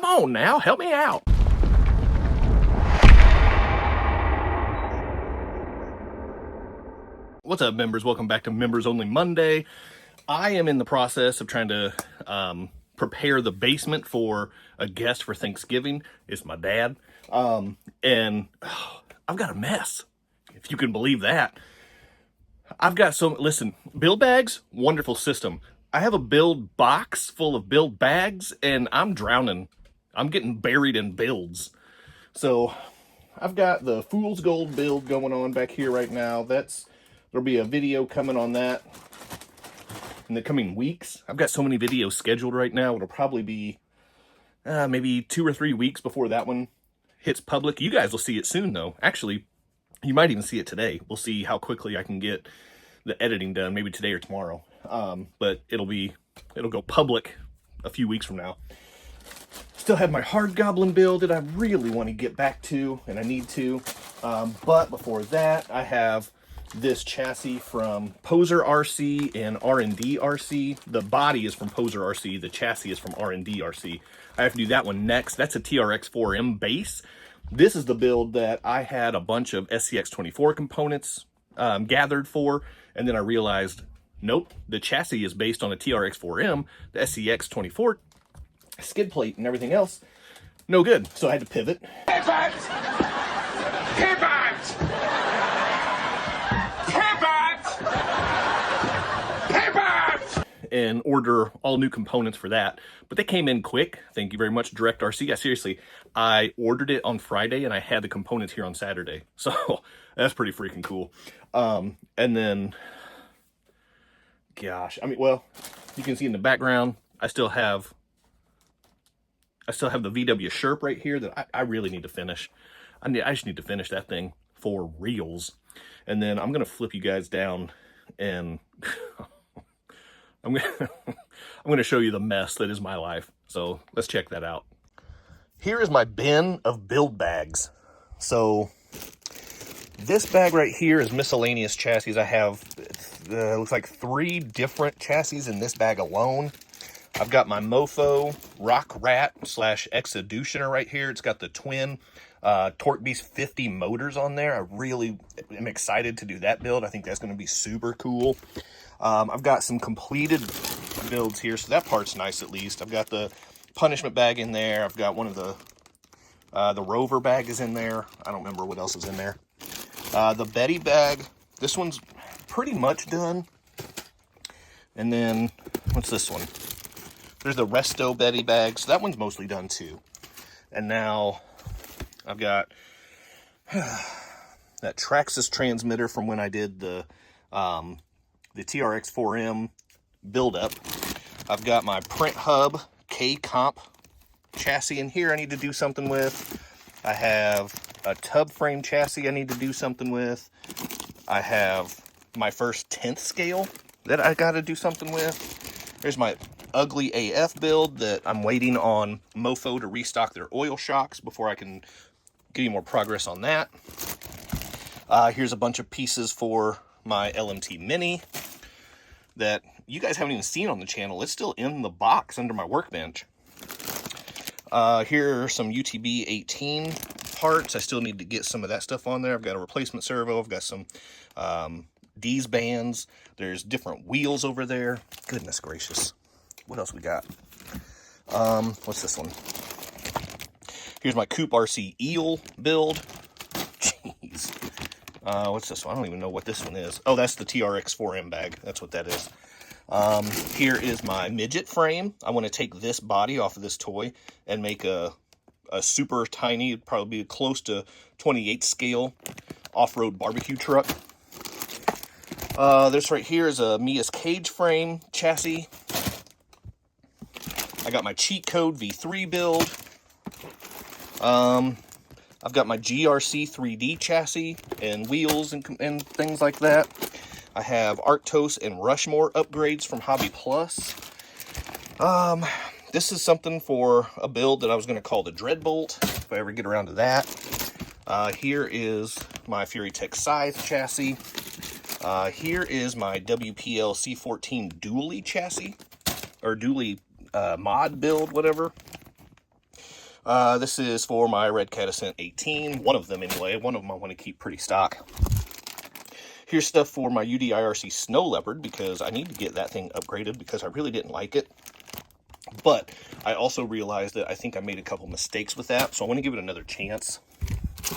Come on now, help me out. What's up, members? Welcome back to Members Only Monday. I am in the process of trying to prepare the basement for a guest for Thanksgiving. It's my dad. And I've got a mess, if you can believe that. I've got listen, build bags, wonderful system. I have a build box full of build bags and I'm drowning. I'm getting buried in builds. So I've got the Fool's Gold build going on back here right now. There'll be a video coming on that in the coming weeks. I've got so many videos scheduled right now. It'll probably be maybe 2 or 3 weeks before that one hits public. You guys will see it soon, though. Actually, you might even see it today. We'll see how quickly I can get the editing done, maybe today or tomorrow. But it'll go public a few weeks from now. Still have my Hard Goblin build that I really want to get back to, and I need to. But before that, I have this chassis from Poser RC and R&D RC. The body is from Poser RC. The chassis is from R&D RC. I have to do that one next. That's a TRX4M base. This is the build that I had a bunch of SCX24 components gathered for, and then I realized, nope, the chassis is based on a TRX4M. The SCX24 skid plate and everything else, no good. So I had to pivot. Pivot! And order all new components for that. But they came in quick. Thank you very much, Direct RC. Yeah, seriously, I ordered it on Friday and I had the components here on Saturday. So that's pretty freaking cool. And then, gosh, I mean, well, you can see in the background, I still have the VW Sherp right here that I really need to finish. I just need to finish that thing for reals. And then I'm gonna flip you guys down and I'm gonna show you the mess that is my life. So let's check that out. Here is my bin of build bags. So this bag right here is miscellaneous chassis. I have looks like 3 different chassis in this bag alone. I've got my Mofo Rock Rat / Executioner right here. It's got the twin Torque Beast 50 motors on there. I really am excited to do that build. I think that's going to be super cool. I've got some completed builds here, so that part's nice at least. I've got the punishment bag in there. I've got one of the Rover bag is in there. I don't remember what else is in there. The Betty bag, this one's pretty much done. And then, what's this one? There's the Resto Betty bag, so that one's mostly done too. And now I've got that Traxxas transmitter from when I did the TRX4M build-up. I've got my Print Hub K-Comp chassis in here I need to do something with. I have a tub frame chassis I need to do something with. I have my first 10th scale that I got to do something with. There's my Ugly AF build that I'm waiting on Mofo to restock their oil shocks before I can get any more progress on that. Here's a bunch of pieces for my LMT Mini that you guys haven't even seen on the channel. It's still in the box under my workbench. Here are some UTB 18 parts. I still need to get some of that stuff on there. I've got a replacement servo. I've got some D's bands. There's different wheels over there. Goodness gracious. What else we got? What's this one? Here's my Coupe RC Eel build. Jeez. What's this one? I don't even know what this one is. Oh, that's the TRX4M bag. That's what that is. Here is my midget frame. I want to take this body off of this toy and make a super tiny, probably close to 28 scale off-road barbecue truck. This right here is a Mia's cage frame chassis. I got my cheat code V3 build. I've got my GRC 3D chassis and wheels and things like that. I have Arctos and Rushmore upgrades from Hobby Plus. This is something for a build that I was going to call the Dreadbolt, if I ever get around to that. Here is my Fury Tech Scythe chassis. Here is my WPL C14 dually chassis, or dually mod build, whatever. This is for my Red Cat Ascent 18. One of them anyway. One of them I want to keep pretty stock. Here's stuff for my UDIRC Snow Leopard because I need to get that thing upgraded because I really didn't like it. But I also realized that I think I made a couple mistakes with that, so I want to give it another chance.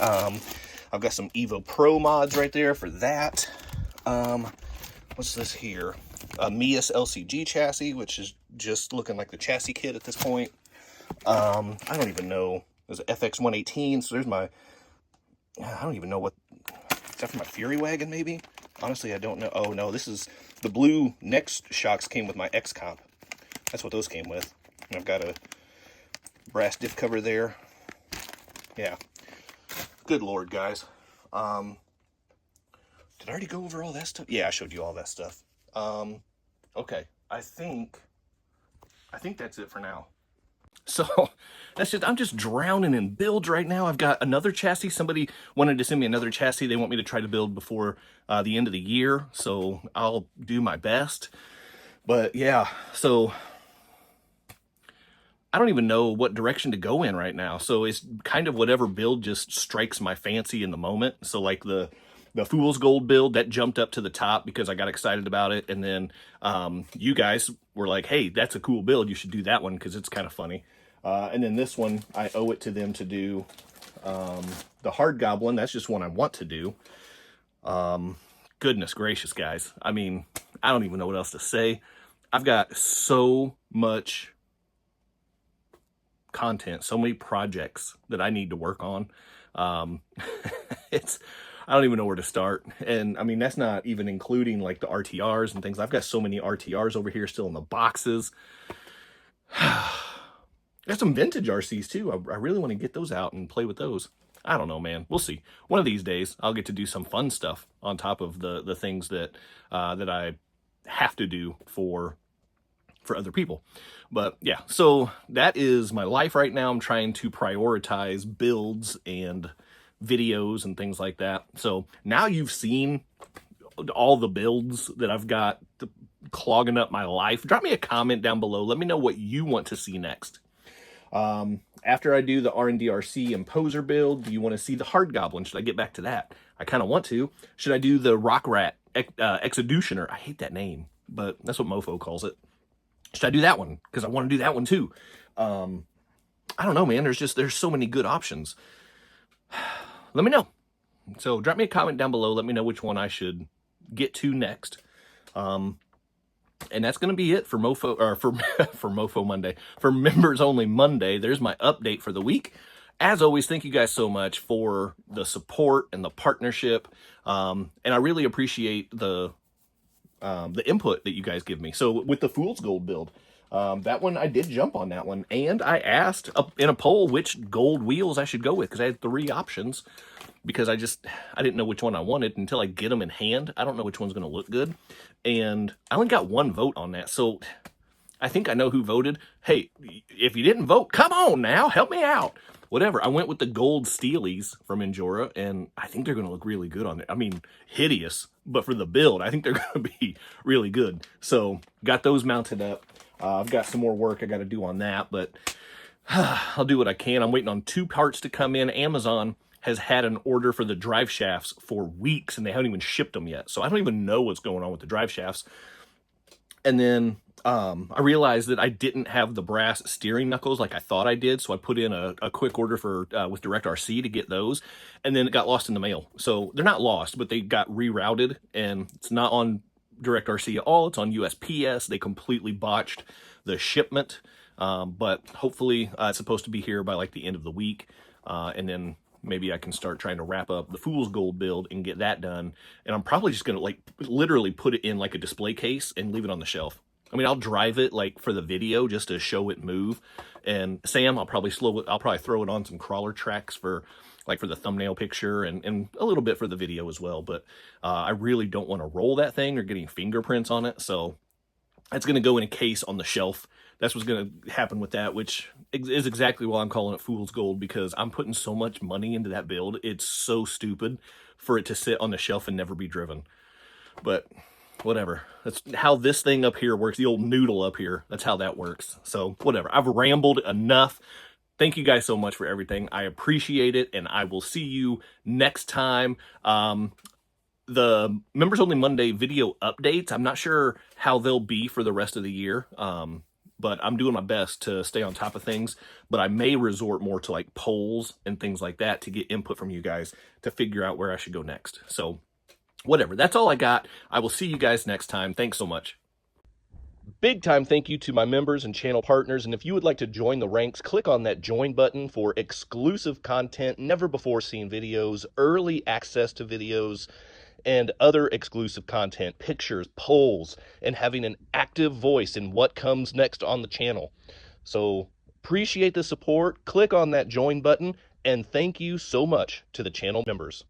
I've got some Evo Pro mods right there for that. What's this here? A Mias LCG chassis, which is just looking like the chassis kit at this point. I don't even know. There's an FX118, so there's my... I don't even know what... Is that for my Fury Wagon, maybe? Honestly, I don't know. Oh, no, this is... The blue next shocks came with my X-Comp. That's what those came with. And I've got a brass diff cover there. Yeah. Good Lord, guys. Did I already go over all that stuff? Yeah, I showed you all that stuff. Okay. I think that's it for now. So I'm just drowning in builds right now. I've got another chassis. Somebody wanted to send me another chassis. They want me to try to build before the end of the year. So I'll do my best. But yeah, so I don't even know what direction to go in right now. So it's kind of whatever build just strikes my fancy in the moment. So like the Fool's Gold build, that jumped up to the top because I got excited about it. And then you guys were like, hey, that's a cool build. You should do that one because it's kind of funny. And then this one, I owe it to them to do the Hard Goblin. That's just one I want to do. Goodness gracious, guys. I mean, I don't even know what else to say. I've got so much content, so many projects that I need to work on. I don't even know where to start. And I mean, that's not even including like the RTRs and things. I've got so many RTRs over here still in the boxes. Got some vintage RCs too. I really want to get those out and play with those. I don't know, man. We'll see. One of these days, I'll get to do some fun stuff on top of the things that that I have to do for other people. But yeah, so that is my life right now. I'm trying to prioritize builds and videos and things like that. So now you've seen all the builds that I've got clogging up my life. Drop me a comment down below. Let me know what you want to see next. After I do the RNDRC Imposer build, do you want to see the Hard Goblin? Should I get back to that? I kind of want to. Should I do the Rock Rat Executioner? I hate that name, but that's what Mofo calls it. Should I do that one? Because I want to do that one too. I don't know, man. There's so many good options. Let me know. So drop me a comment down below. Let me know which one I should get to next. And that's going to be it for Mofo, or for Mofo Monday. For Members Only Monday, there's my update for the week. As always, thank you guys so much for the support and the partnership. And I really appreciate the input that you guys give me. So with the Fool's Gold build, that one, I did jump on that one. And I asked in a poll which gold wheels I should go with because I had 3 options. Because I didn't know which one I wanted until I get them in hand. I don't know which one's going to look good. And I only got 1 vote on that. So I think I know who voted. Hey, if you didn't vote, come on now, help me out. Whatever. I went with the gold Steelies from Injora, and I think they're going to look really good on it. I mean, hideous, but for the build, I think they're going to be really good. So got those mounted up. I've got some more work I got to do on that, but I'll do what I can. I'm waiting on 2 parts to come in. Amazon has had an order for the drive shafts for weeks, and they haven't even shipped them yet. So I don't even know what's going on with the drive shafts. And then I realized that I didn't have the brass steering knuckles like I thought I did, so I put in a quick order for with Direct RC to get those, and then it got lost in the mail. So they're not lost, but they got rerouted, and it's not on Direct RC at all. It's on USPS. They completely botched the shipment, but hopefully it's supposed to be here by like the end of the week, and then maybe I can start trying to wrap up the Fool's Gold build and get that done. And I'm probably just going to like literally put it in like a display case and leave it on the shelf. I mean, I'll drive it like for the video just to show it move. And Sam, I'll probably throw it on some crawler tracks for like for the thumbnail picture and a little bit for the video as well. But I really don't want to roll that thing or get any fingerprints on it. So it's going to go in a case on the shelf. That's what's going to happen with that, which is exactly why I'm calling it Fool's Gold, because I'm putting so much money into that build. It's so stupid for it to sit on the shelf and never be driven. But whatever. That's how this thing up here works. The old noodle up here. That's how that works. So whatever. I've rambled enough. thank you guys so much for everything. I appreciate it, and I will see you next time. The Members Only Monday video updates, I'm not sure how they'll be for the rest of the year. But I'm doing my best to stay on top of things. But I may resort more to like polls and things like that to get input from you guys to figure out where I should go next. So whatever, that's all I got. I will see you guys next time. Thanks so much. Big time thank you to my members and channel partners. And if you would like to join the ranks, click on that join button for exclusive content, never before seen videos, early access to videos, and other exclusive content, pictures, polls, and having an active voice in what comes next on the channel. So appreciate the support. Click on that join button, and thank you so much to the channel members.